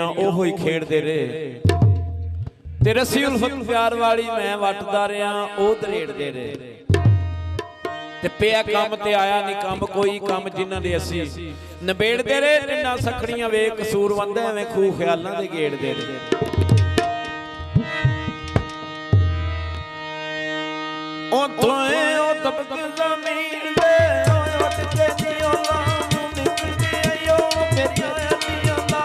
ओहो ही खेड़दे रहे ते रस्सी उल्फत प्यार वाली मैं वटदा रहा ओ दरेड़दे रहे ते पिया काम ते आया नहीं काम कोई काम जिन्हां दे असी नबेड़दे रहे टिंडा सखड़ियां वे कसूरवंद एवें खूह ख्यालां दे गेड़दे रहे ओ तोए ओ तबक ज़मीन दे ओ उठ के जियो लाम निकल गयो मेरी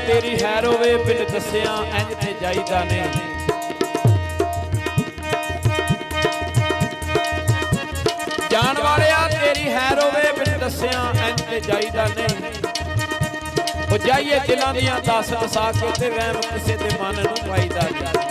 तेरी हैर होवे बिन दसिया इंज ते जाईदा नहीं जान वालिया तेरी हैर होवे बिन दसिया इंज ते जाईदा नहीं ओ जाइए दिलां दियां दस दसा के ते वहम किसे दे मन नूं पाईदा नहीं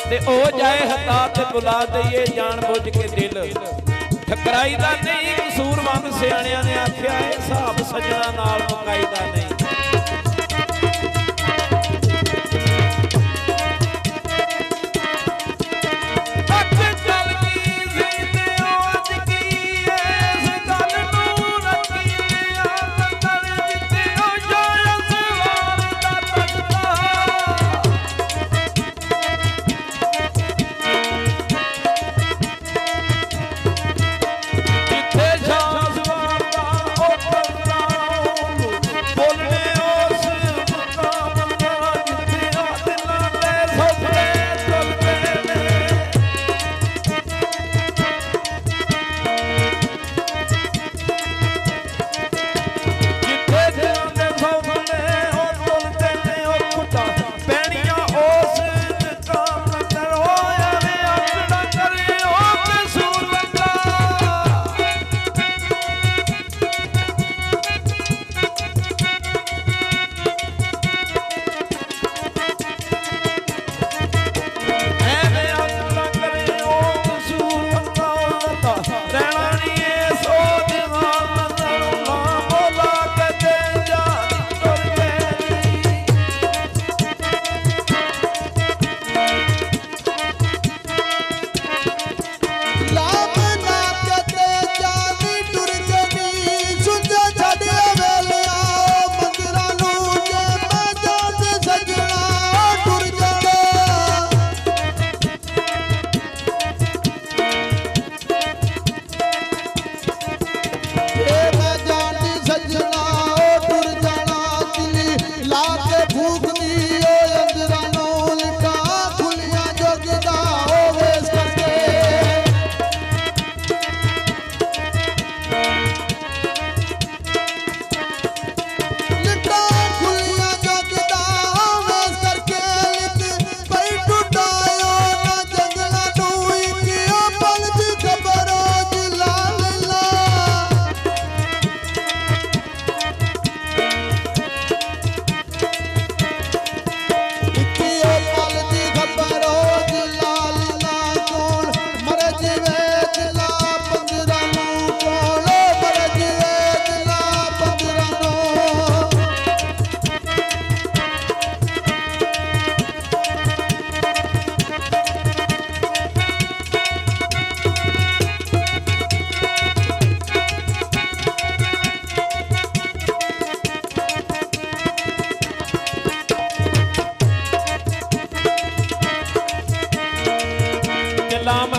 ते ओ जाए हता ते बुला दईए जान बुझ के दिल ठकराईदा नहीं कसूरमंद सियाणियां ने आख्या है हिसाब सजना नाल मुकाईदा नहीं बोलने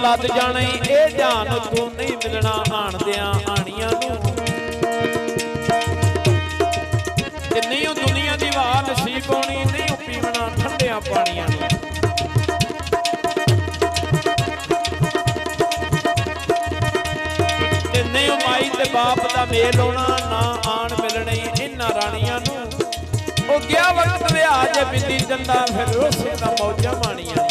सद जाने ए जान तू नहीं मिलना आंदियां आनियां नूं ते नहीं ओ दुनिया दी वाह नसीब होनी नहीं ओ पीवना ठंडियां पानियां नूं ते नहीं ओ माई ते बाप दा मेल होना ना आन मिलने इन्हां राणियां नूं ओ गया वक्त विआह जे बिंदी जंदा फिर रोसे दा मौजां माणियां